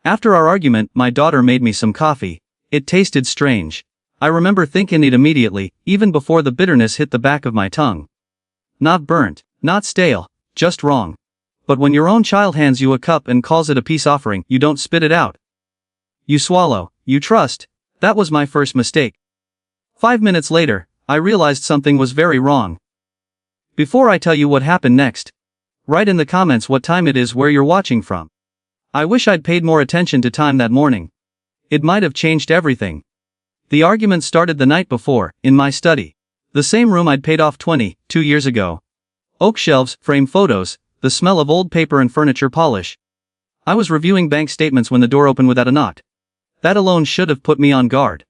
After our argument, my daughter made me some coffee. It tasted strange. I remember thinking it immediately, even before the bitterness hit the back of my tongue. Not burnt, not stale, just wrong. But when your own child hands you a cup and calls it a peace offering, you don't spit it out. You swallow, you trust. That was my first mistake. 5 minutes later, I realized something was very wrong. Before I tell you what happened next, write in the comments what time it is where you're watching from. I wish I'd paid more attention to time that morning. It might have changed everything. The argument started the night before, in my study. The same room I'd paid off 22 years ago. Oak shelves, framed photos, the smell of old paper and furniture polish. I was reviewing bank statements when the door opened without a knock. That alone should have put me on guard.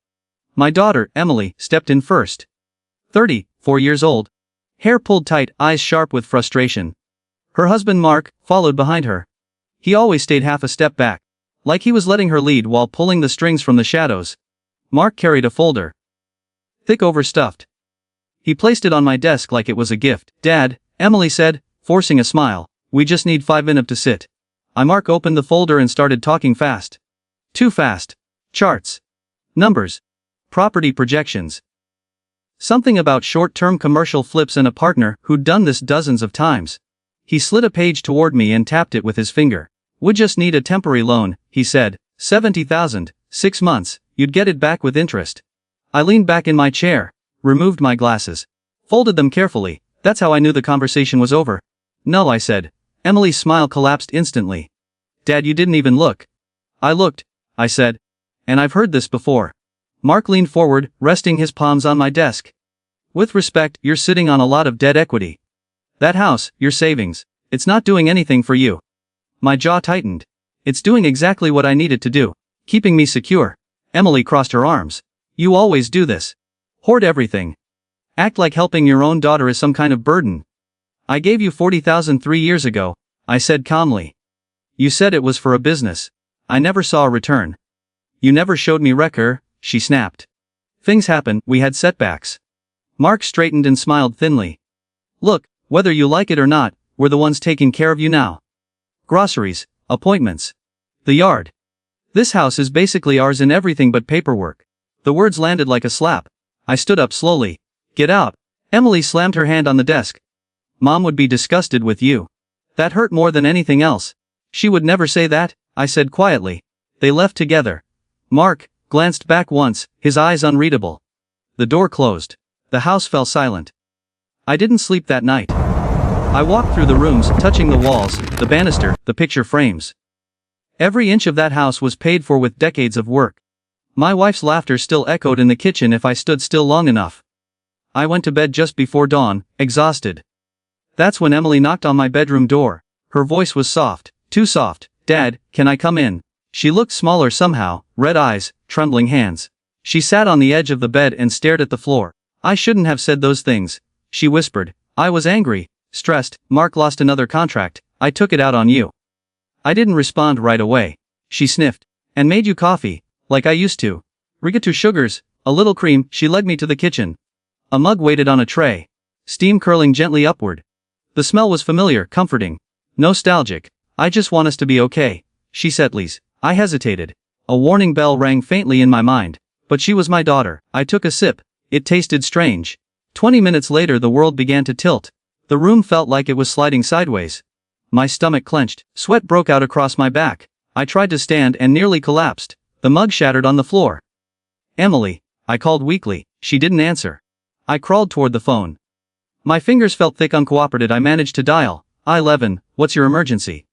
My daughter, Emily, stepped in first. 34 years old. Hair pulled tight, eyes sharp with frustration. Her husband Mark followed behind her. He always stayed half a step back, like he was letting her lead while pulling the strings from the shadows. Mark carried a folder. Thick overstuffed. He placed it on my desk like it was a gift. "Dad," Emily said, forcing a smile, "we just need 5 minutes to sit." Mark opened the folder and started talking fast. Too fast. Charts. Numbers. Property projections. Something about short-term commercial flips and a partner who'd done this dozens of times. He slid a page toward me and tapped it with his finger. "Would just need a temporary loan," he said. $70,000, 6 months, you'd get it back with interest. I leaned back in my chair, removed my glasses, folded them carefully. That's how I knew the conversation was over. "No," I said. Emily's smile collapsed instantly. "Dad, you didn't even look." "I looked," I said. "And I've heard this before." Mark leaned forward, resting his palms on my desk. "With respect, you're sitting on a lot of dead equity. That house, your savings, it's not doing anything for you." My jaw tightened. "It's doing exactly what I need it to do. Keeping me secure." Emily crossed her arms. "You always do this. Hoard everything. Act like helping your own daughter is some kind of burden." "I gave you $40,000 3 years ago," I said calmly. "You said it was for a business. I never saw a return." "You never showed me record," she snapped. "Things happen, we had setbacks." Mark straightened and smiled thinly. "Look, whether you like it or not, we're the ones taking care of you now. Groceries, appointments, the yard. This house is basically ours in everything but paperwork." The words landed like a slap. I stood up slowly. "Get out." Emily slammed her hand on the desk. "Mom would be disgusted with you." That hurt more than anything else. "She would never say that," I said quietly. They left together. Mark glanced back once, his eyes unreadable. The door closed. The house fell silent. I didn't sleep that night. I walked through the rooms, touching the walls, the banister, the picture frames. Every inch of that house was paid for with decades of work. My wife's laughter still echoed in the kitchen if I stood still long enough. I went to bed just before dawn, exhausted. That's when Emily knocked on my bedroom door. Her voice was soft, too soft. "Dad, can I come in?" She looked smaller somehow, red eyes, trembling hands. She sat on the edge of the bed and stared at the floor. "I shouldn't have said those things," she whispered. "I was angry, stressed. Mark lost another contract. I took it out on you." I didn't respond right away. She sniffed. "And made you coffee, like I used to. Riga 2 sugars, a little cream." She led me to the kitchen. A mug waited on a tray. Steam curling gently upward. The smell was familiar, comforting. Nostalgic. "I just want us to be okay," she said. "Please." I hesitated. A warning bell rang faintly in my mind. But she was my daughter. I took a sip. It tasted strange. 20 minutes later the world began to tilt. The room felt like it was sliding sideways. My stomach clenched. Sweat broke out across my back. I tried to stand and nearly collapsed. The mug shattered on the floor. "Emily," I called weakly. She didn't answer. I crawled toward the phone. My fingers felt thick, uncooperative. I managed to dial. "11, what's your emergency?"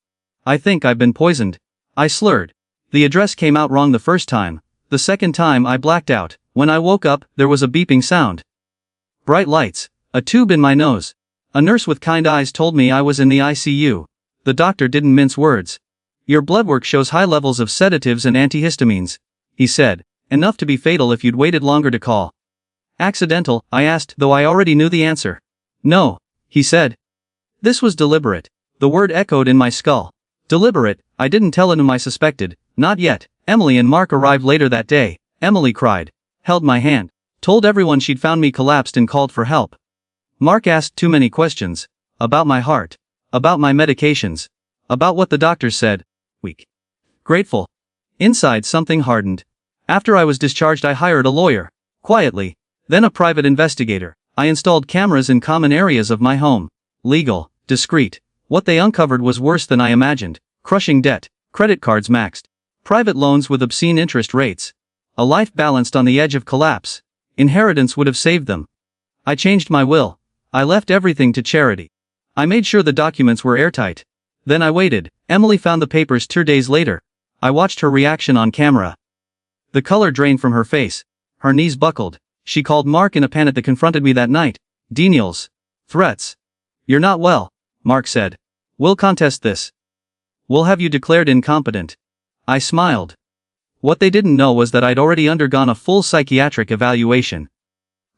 "I think I've been poisoned," I slurred. The address came out wrong the first time. The second time I blacked out. When I woke up, there was a beeping sound. Bright lights. A tube in my nose. A nurse with kind eyes told me I was in the ICU. The doctor didn't mince words. "Your blood work shows high levels of sedatives and antihistamines," he said. "Enough to be fatal if you'd waited longer to call." "Accidental?" I asked, though I already knew the answer. "No," he said. This was deliberate. The word echoed in my skull. Deliberate. I didn't tell him I suspected. Not yet. Emily and Mark arrived later that day. Emily cried. Held my hand. Told everyone she'd found me collapsed and called for help. Mark asked too many questions. About my heart. About my medications. About what the doctors said. Weak. Grateful. Inside something hardened. After I was discharged I hired a lawyer. Quietly. Then a private investigator. I installed cameras in common areas of my home. Legal. Discreet. What they uncovered was worse than I imagined. Crushing debt. Credit cards maxed. Private loans with obscene interest rates. A life balanced on the edge of collapse. Inheritance would have saved them. I changed my will. I left everything to charity. I made sure the documents were airtight. Then I waited. Emily found the papers 2 days later. I watched her reaction on camera. The color drained from her face. Her knees buckled. She called Mark in a panic that confronted me that night. Denials. Threats. You're not well, Mark said. We'll contest this. We'll have you declared incompetent. I smiled. What they didn't know was that I'd already undergone a full psychiatric evaluation.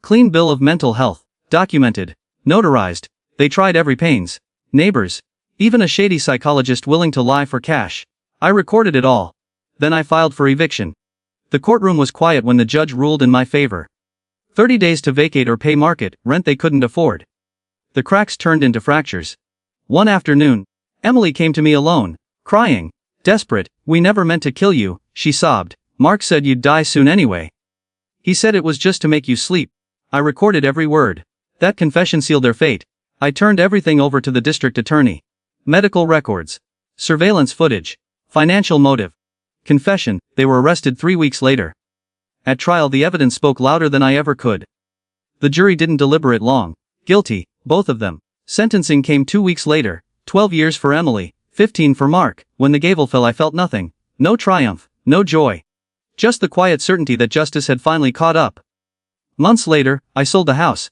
Clean bill of mental health. Documented. Notarized. They tried every pains. Neighbors. Even a shady psychologist willing to lie for cash. I recorded it all. Then I filed for eviction. The courtroom was quiet when the judge ruled in my favor. 30 days to vacate or pay market rent they couldn't afford. The cracks turned into fractures. One afternoon, Emily came to me alone, crying. Desperate. We never meant to kill you, she sobbed. Mark said you'd die soon anyway. He said it was just to make you sleep. I recorded every word. That confession sealed their fate. I turned everything over to the district attorney. Medical records. Surveillance footage. Financial motive. Confession. They were arrested 3 weeks later. At trial the evidence spoke louder than I ever could. The jury didn't deliberate long. Guilty, both of them. Sentencing came 2 weeks later. 12 years for Emily, 15 for Mark. When the gavel fell I felt nothing. No triumph, no joy. Just the quiet certainty that justice had finally caught up. Months later, I sold the house.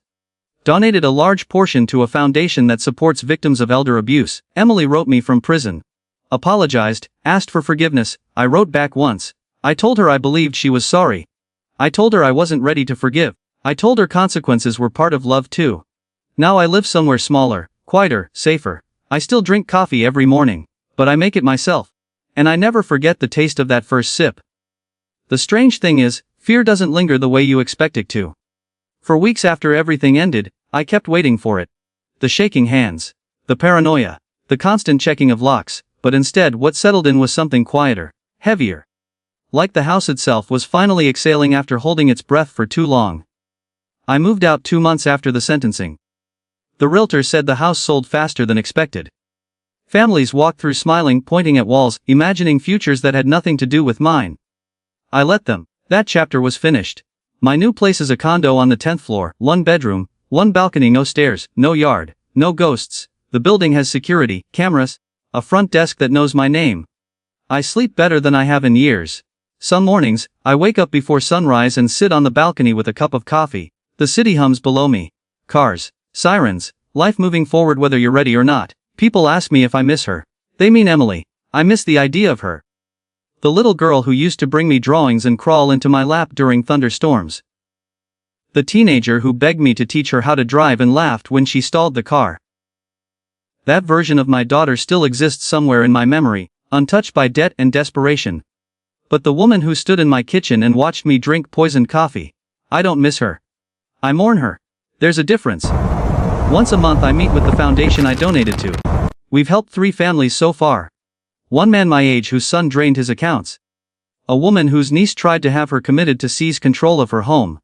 Donated a large portion to a foundation that supports victims of elder abuse. Emily wrote me from prison. Apologized, asked for forgiveness. I wrote back once. I told her I believed she was sorry. I told her I wasn't ready to forgive. I told her consequences were part of love too. Now I live somewhere smaller, quieter, safer. I still drink coffee every morning, but I make it myself. And I never forget the taste of that first sip. The strange thing is, fear doesn't linger the way you expect it to. For weeks after everything ended, I kept waiting for it. The shaking hands. The paranoia. The constant checking of locks, but instead what settled in was something quieter, heavier. Like the house itself was finally exhaling after holding its breath for too long. I moved out 2 months after the sentencing. The realtor said the house sold faster than expected. Families walked through smiling, pointing at walls, imagining futures that had nothing to do with mine. I let them. That chapter was finished. My new place is a condo on the 10th floor, 1 bedroom, 1 balcony, no stairs, no yard, no ghosts. The building has security, cameras, a front desk that knows my name. I sleep better than I have in years. Some mornings, I wake up before sunrise and sit on the balcony with a cup of coffee. The city hums below me. Cars, sirens, life moving forward whether you're ready or not. People ask me if I miss her. They mean Emily. I miss the idea of her. The little girl who used to bring me drawings and crawl into my lap during thunderstorms. The teenager who begged me to teach her how to drive and laughed when she stalled the car. That version of my daughter still exists somewhere in my memory, untouched by debt and desperation. But the woman who stood in my kitchen and watched me drink poisoned coffee, I don't miss her. I mourn her. There's a difference. Once a month I meet with the foundation I donated to. We've helped 3 families so far. One man my age whose son drained his accounts. A woman whose niece tried to have her committed to seize control of her home.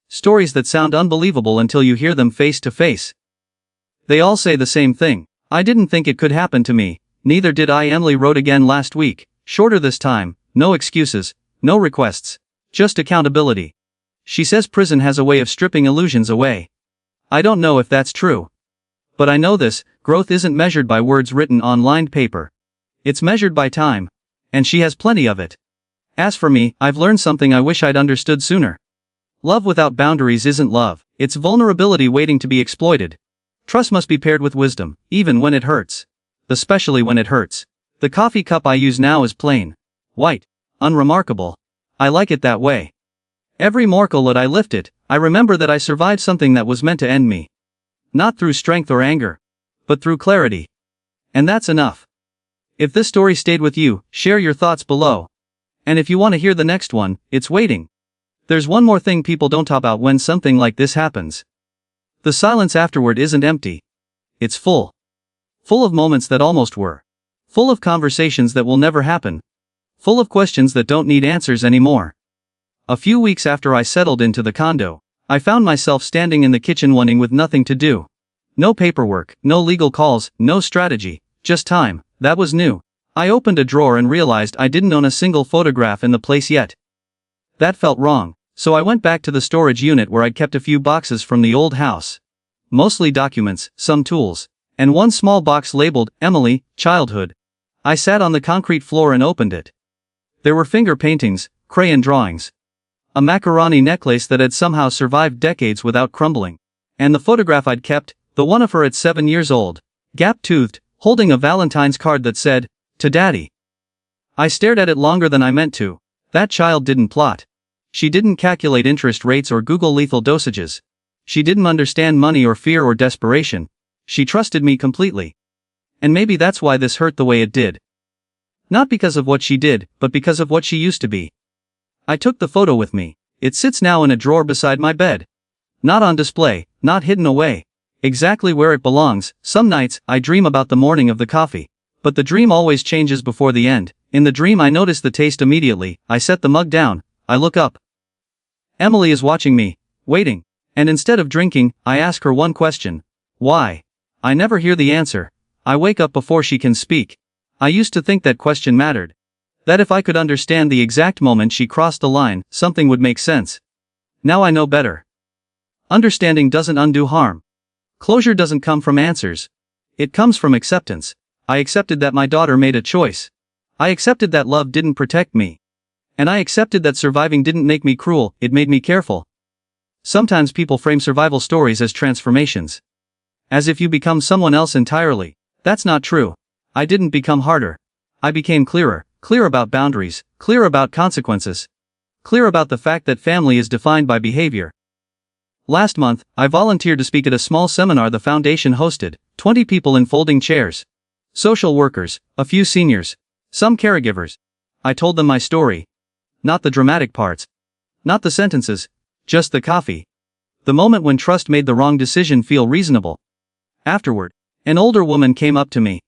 Stories that sound unbelievable until you hear them face to face. They all say the same thing. I didn't think it could happen to me, neither did I. Emily wrote again last week, shorter this time, no excuses, no requests, just accountability. She says prison has a way of stripping illusions away. I don't know if that's true. But I know this, growth isn't measured by words written on lined paper. It's measured by time. And she has plenty of it. As for me, I've learned something I wish I'd understood sooner. Love without boundaries isn't love, it's vulnerability waiting to be exploited. Trust must be paired with wisdom, even when it hurts. Especially when it hurts. The coffee cup I use now is plain. White. Unremarkable. I like it that way. Every morsel that I lift it, I remember that I survived something that was meant to end me. Not through strength or anger, but through clarity. And that's enough. If this story stayed with you, share your thoughts below. And if you want to hear the next one, it's waiting. There's one more thing people don't talk about when something like this happens. The silence afterward isn't empty. It's full. Full of moments that almost were. Full of conversations that will never happen. Full of questions that don't need answers anymore. A few weeks after I settled into the condo, I found myself standing in the kitchen wanting with nothing to do. No paperwork, no legal calls, no strategy, just time. That was new. I opened a drawer and realized I didn't own a single photograph in the place yet. That felt wrong, so I went back to the storage unit where I'd kept a few boxes from the old house. Mostly documents, some tools, and one small box labeled, Emily, Childhood. I sat on the concrete floor and opened it. There were finger paintings, crayon drawings. A macaroni necklace that had somehow survived decades without crumbling. And the photograph I'd kept, the one of her at 7 years old, gap-toothed, holding a Valentine's card that said, "To Daddy." I stared at it longer than I meant to. That child didn't plot. She didn't calculate interest rates or Google lethal dosages. She didn't understand money or fear or desperation. She trusted me completely. And maybe that's why this hurt the way it did. Not because of what she did, but because of what she used to be. I took the photo with me. It sits now in a drawer beside my bed. Not on display, not hidden away. Exactly where it belongs. Some nights, I dream about the morning of the coffee. But the dream always changes before the end. In the dream I notice the taste immediately. I set the mug down. I look up. Emily is watching me, waiting. And instead of drinking, I ask her one question. Why? I never hear the answer. I wake up before she can speak. I used to think that question mattered. That if I could understand the exact moment she crossed the line, something would make sense. Now I know better. Understanding doesn't undo harm. Closure doesn't come from answers. It comes from acceptance. I accepted that my daughter made a choice. I accepted that love didn't protect me. And I accepted that surviving didn't make me cruel, it made me careful. Sometimes people frame survival stories as transformations. As if you become someone else entirely. That's not true. I didn't become harder. I became clearer, clear about boundaries, clear about consequences. Clear about the fact that family is defined by behavior. Last month, I volunteered to speak at a small seminar the foundation hosted, 20 people in folding chairs. Social workers, a few seniors, some caregivers. I told them my story. Not the dramatic parts. Not the sentences. Just the coffee. The moment when trust made the wrong decision feel reasonable. Afterward, an older woman came up to me.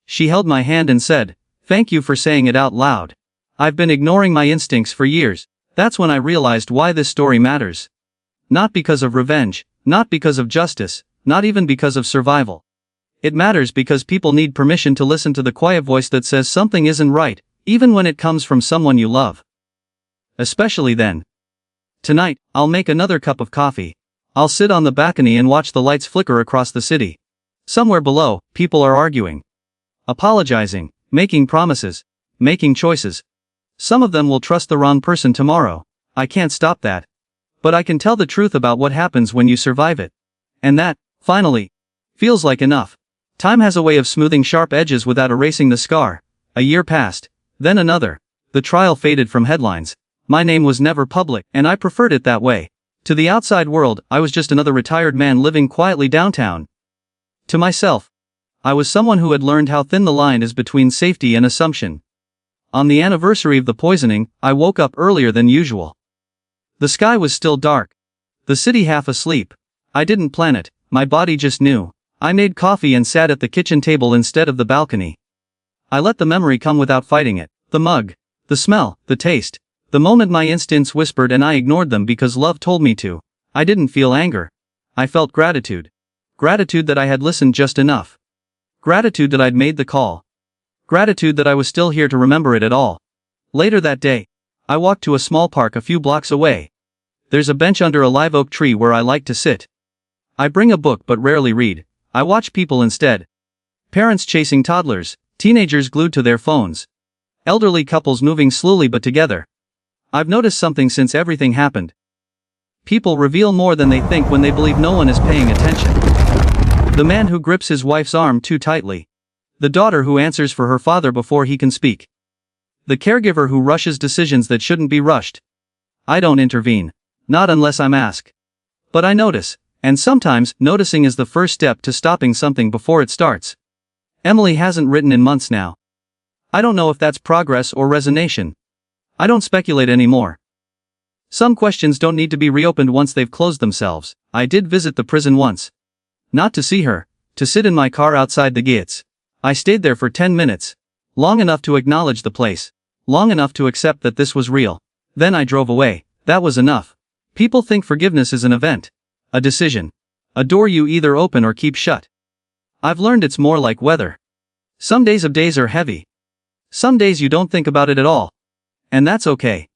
She held my hand and said, "Thank you for saying it out loud. I've been ignoring my instincts for years." That's when I realized why this story matters. Not because of revenge, not because of justice, not even because of survival. It matters because people need permission to listen to the quiet voice that says something isn't right, even when it comes from someone you love. Especially then. Tonight, I'll make another cup of coffee. I'll sit on the balcony and watch the lights flicker across the city. Somewhere below, people are arguing. Apologizing, making promises, making choices. Some of them will trust the wrong person tomorrow. I can't stop that. But I can tell the truth about what happens when you survive it. And that, finally, feels like enough. Time has a way of smoothing sharp edges without erasing the scar. A year passed, then another. The trial faded from headlines. My name was never public, and I preferred it that way. To the outside world, I was just another retired man living quietly downtown. To myself, I was someone who had learned how thin the line is between safety and assumption. On the anniversary of the poisoning, I woke up earlier than usual. The sky was still dark. The city half asleep. I didn't plan it, my body just knew. I made coffee and sat at the kitchen table instead of the balcony. I let the memory come without fighting it. The mug, the smell, the taste. The moment my instincts whispered and I ignored them because love told me to. I didn't feel anger. I felt gratitude. Gratitude that I had listened just enough. Gratitude that I'd made the call. Gratitude that I was still here to remember it at all. Later that day, I walked to a small park a few blocks away. There's a bench under a live oak tree where I like to sit. I bring a book but rarely read. I watch people instead. Parents chasing toddlers, teenagers glued to their phones. Elderly couples moving slowly but together. I've noticed something since everything happened. People reveal more than they think when they believe no one is paying attention. The man who grips his wife's arm too tightly. The daughter who answers for her father before he can speak. The caregiver who rushes decisions that shouldn't be rushed. I don't intervene. Not unless I'm asked. But I notice, and sometimes, noticing is the first step to stopping something before it starts. Emily hasn't written in months now. I don't know if that's progress or resignation. I don't speculate anymore. Some questions don't need to be reopened once they've closed themselves. I did visit the prison once. Not to see her, to sit in my car outside the gates. I stayed there for 10 minutes. Long enough to acknowledge the place. long enough to accept that this was real. Then I drove away. That was enough. People think forgiveness is an event. A decision. A door you either open or keep shut. I've learned it's more like weather. Some days are heavy. Some days you don't think about it at all. And that's okay.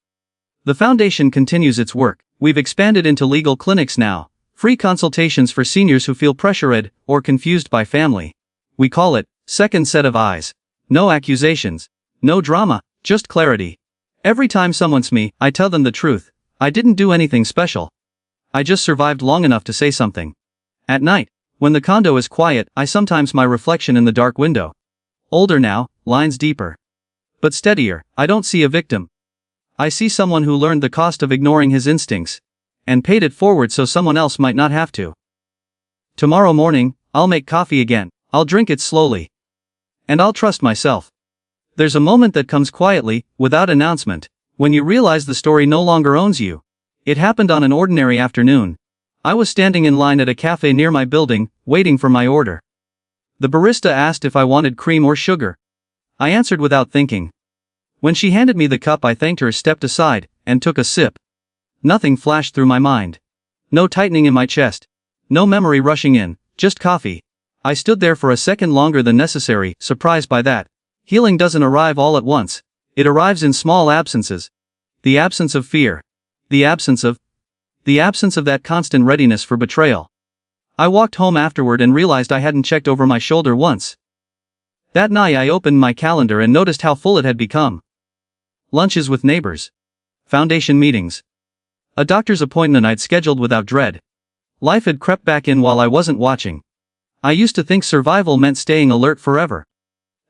The foundation continues its work. We've expanded into legal clinics now. Free consultations for seniors who feel pressured or confused by family. We call it second set of eyes. No accusations. No drama, just clarity. Every time someone's me, I tell them the truth. I didn't do anything special. I just survived long enough to say something. At night, when the condo is quiet, I sometimes my reflection in the dark window. Older now, lines deeper. But steadier. I don't see a victim. I see someone who learned the cost of ignoring his instincts. And paid it forward so someone else might not have to. Tomorrow morning, I'll make coffee again. I'll drink it slowly. And I'll trust myself. There's a moment that comes quietly, without announcement, when you realize the story no longer owns you. It happened on an ordinary afternoon. I was standing in line at a cafe near my building, waiting for my order. The barista asked if I wanted cream or sugar. I answered without thinking. When she handed me the cup, I thanked her, stepped aside, and took a sip. Nothing flashed through my mind. No tightening in my chest. No memory rushing in, just coffee. I stood there for a second longer than necessary, surprised by that. Healing doesn't arrive all at once. It arrives in small absences. The absence of fear. The absence of that constant readiness for betrayal. I walked home afterward and realized I hadn't checked over my shoulder once. That night I opened my calendar and noticed how full it had become. Lunches with neighbors. Foundation meetings. A doctor's appointment I'd scheduled without dread. Life had crept back in while I wasn't watching. I used to think survival meant staying alert forever.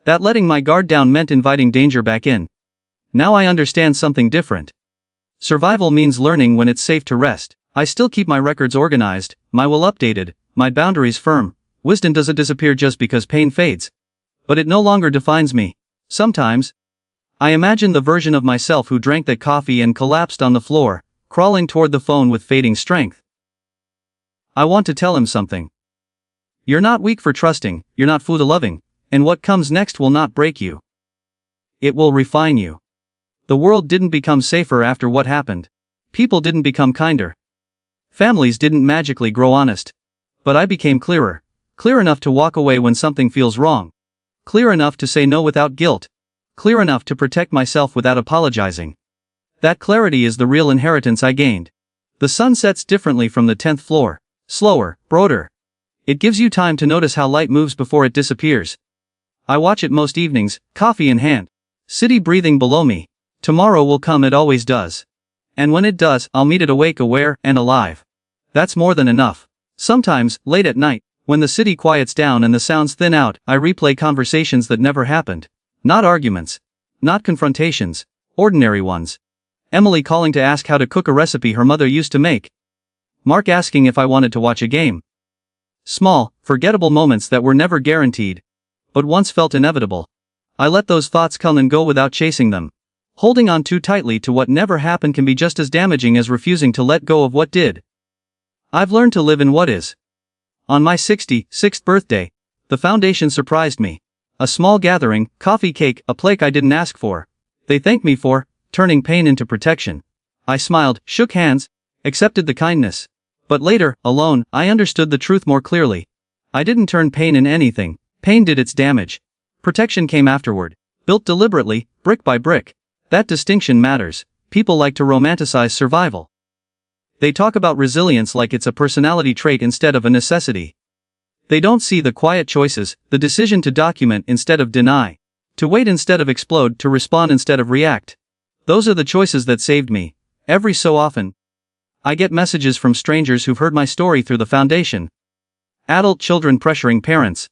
That letting my guard down meant inviting danger back in. Now I understand something different. Survival means learning when it's safe to rest. I still keep my records organized, my will updated, my boundaries firm. Wisdom doesn't disappear just because pain fades. But it no longer defines me. Sometimes, I imagine the version of myself who drank that coffee and collapsed on the floor, crawling toward the phone with fading strength. I want to tell him something. You're not weak for trusting, you're not fool-loving, and what comes next will not break you. It will refine you. The world didn't become safer after what happened. People didn't become kinder. Families didn't magically grow honest. But I became clearer. Clear enough to walk away when something feels wrong. Clear enough to say no without guilt. Clear enough to protect myself without apologizing. That clarity is the real inheritance I gained. The sun sets differently from the 10th floor. Slower, broader. It gives you time to notice how light moves before it disappears. I watch it most evenings, coffee in hand. City breathing below me. Tomorrow will come, it always does. And when it does, I'll meet it awake, aware, and alive. That's more than enough. Sometimes, late at night, when the city quiets down and the sounds thin out, I replay conversations that never happened. Not arguments. Not confrontations. Ordinary ones. Emily calling to ask how to cook a recipe her mother used to make. Mark asking if I wanted to watch a game. Small, forgettable moments that were never guaranteed, but once felt inevitable. I let those thoughts come and go without chasing them. Holding on too tightly to what never happened can be just as damaging as refusing to let go of what did. I've learned to live in what is. On my 66th birthday, the foundation surprised me. A small gathering, coffee, cake, a plate I didn't ask for. They thanked me for turning pain into protection. I smiled, shook hands, accepted the kindness. But later, alone, I understood the truth more clearly. I didn't turn pain in anything. Pain did its damage. Protection came afterward. Built deliberately, brick by brick. That distinction matters. People like to romanticize survival. They talk about resilience like it's a personality trait instead of a necessity. They don't see the quiet choices, the decision to document instead of deny. To wait instead of explode, to respond instead of react. Those are the choices that saved me. Every so often, I get messages from strangers who've heard my story through the foundation. Adult children pressuring parents.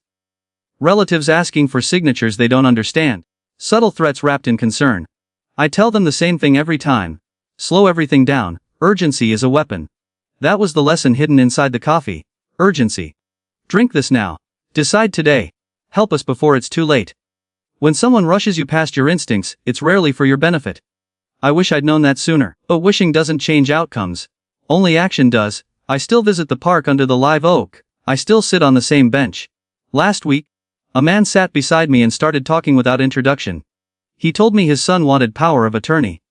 Relatives asking for signatures they don't understand. Subtle threats wrapped in concern. I tell them the same thing every time. Slow everything down. Urgency is a weapon. That was the lesson hidden inside the coffee. Urgency. Drink this now. Decide today. Help us before it's too late. When someone rushes you past your instincts, it's rarely for your benefit. I wish I'd known that sooner. But wishing doesn't change outcomes. Only action does. I still visit the park under the live oak. I still sit on the same bench. Last week, a man sat beside me and started talking without introduction. He told me his son wanted power of attorney.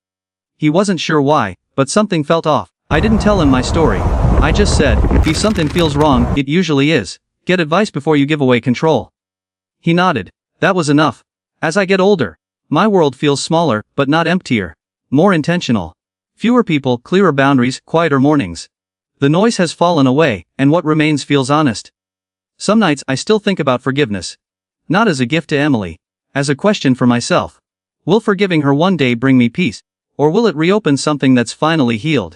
He wasn't sure why, but something felt off. I didn't tell him my story. I just said, if something feels wrong, it usually is. Get advice before you give away control. He nodded. That was enough. As I get older, my world feels smaller, but not emptier. More intentional. Fewer people, clearer boundaries, quieter mornings. The noise has fallen away, and what remains feels honest. Some nights I still think about forgiveness. Not as a gift to Emily. As a question for myself. Will forgiving her one day bring me peace? Or will it reopen something that's finally healed?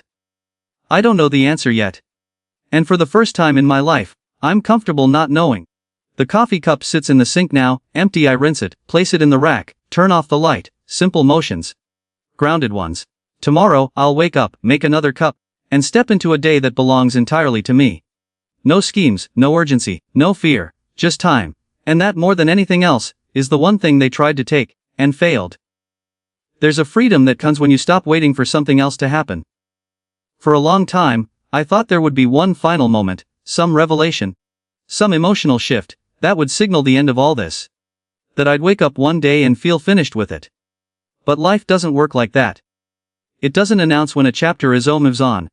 I don't know the answer yet. And for the first time in my life, I'm comfortable not knowing. The coffee cup sits in the sink now, empty. I rinse it, place it in the rack, turn off the light. Simple motions. Grounded ones. Tomorrow, I'll wake up, make another cup, and step into a day that belongs entirely to me. No schemes, no urgency, no fear, just time. And that, more than anything else, is the one thing they tried to take, and failed. There's a freedom that comes when you stop waiting for something else to happen. For a long time, I thought there would be one final moment, some revelation, some emotional shift, that would signal the end of all this. That I'd wake up one day and feel finished with it. But life doesn't work like that. It doesn't announce when a chapter is moves on.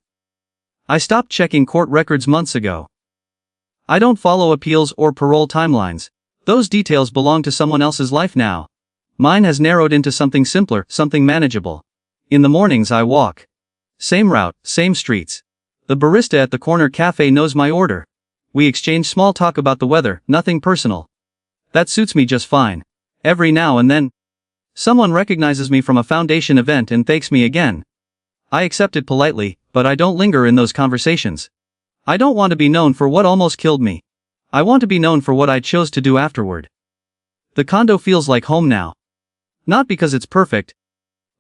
I stopped checking court records months ago. I don't follow appeals or parole timelines. Those details belong to someone else's life now. Mine has narrowed into something simpler, something manageable. In the mornings I walk. Same route, same streets. The barista at the corner cafe knows my order. We exchange small talk about the weather, nothing personal. That suits me just fine. Every now and then, someone recognizes me from a foundation event and thanks me again. I accept it politely, but I don't linger in those conversations. I don't want to be known for what almost killed me. I want to be known for what I chose to do afterward. The condo feels like home now. Not because it's perfect,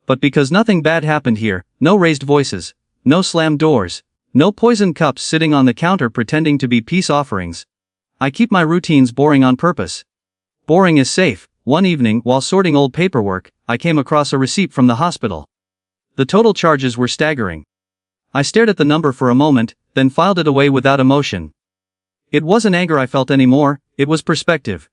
but because nothing bad happened here. No raised voices, no slammed doors, no poisoned cups sitting on the counter pretending to be peace offerings. I keep my routines boring on purpose. Boring is safe. One evening, while sorting old paperwork, I came across a receipt from the hospital. The total charges were staggering. I stared at the number for a moment, then filed it away without emotion. It wasn't anger I felt anymore, it was perspective.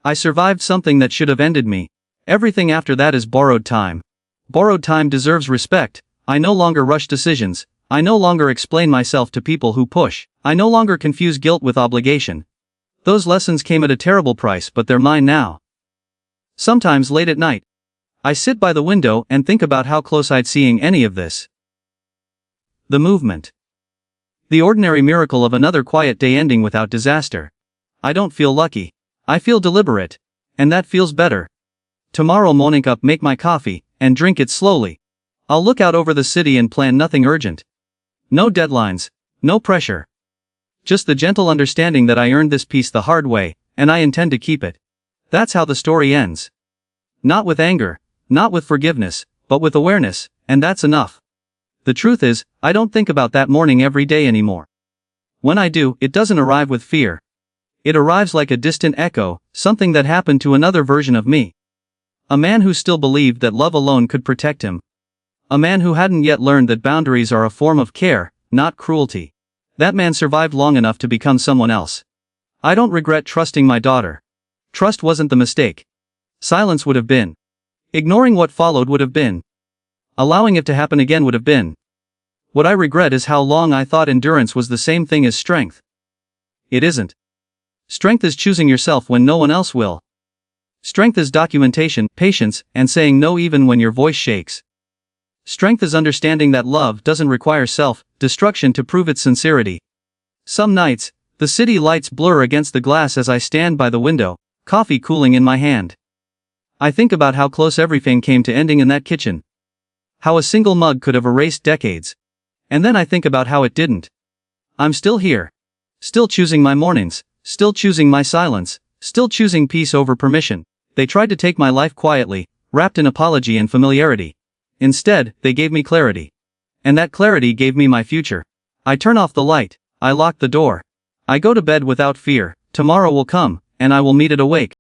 I survived something that should have ended me. Everything after that is borrowed time. Borrowed time deserves respect. I no longer rush decisions. I no longer explain myself to people who push. I no longer confuse guilt with obligation. Those lessons came at a terrible price, but they're mine now. Sometimes late at night, I sit by the window and think about how close I'd seeing any of this. The movement. The ordinary miracle of another quiet day ending without disaster. I don't feel lucky. I feel deliberate. And that feels better. Tomorrow morning up, make my coffee, and drink it slowly. I'll look out over the city and plan nothing urgent. No deadlines. No pressure. Just the gentle understanding that I earned this peace the hard way, and I intend to keep it. That's how the story ends. Not with anger, not with forgiveness, but with awareness, and that's enough. The truth is, I don't think about that morning every day anymore. When I do, it doesn't arrive with fear. It arrives like a distant echo, something that happened to another version of me. A man who still believed that love alone could protect him. A man who hadn't yet learned that boundaries are a form of care, not cruelty. That man survived long enough to become someone else. I don't regret trusting my daughter. Trust wasn't the mistake. Silence would have been. Ignoring what followed would have been. Allowing it to happen again would have been. What I regret is how long I thought endurance was the same thing as strength. It isn't. Strength is choosing yourself when no one else will. Strength is documentation, patience, and saying no even when your voice shakes. Strength is understanding that love doesn't require self-destruction to prove its sincerity. Some nights, the city lights blur against the glass as I stand by the window, coffee cooling in my hand. I think about how close everything came to ending in that kitchen. How a single mug could have erased decades. And then I think about how it didn't. I'm still here. Still choosing my mornings, still choosing my silence, still choosing peace over permission. They tried to take my life quietly, wrapped in apology and familiarity. Instead, they gave me clarity. And that clarity gave me my future. I turn off the light. I lock the door. I go to bed without fear. Tomorrow will come, and I will meet it awake.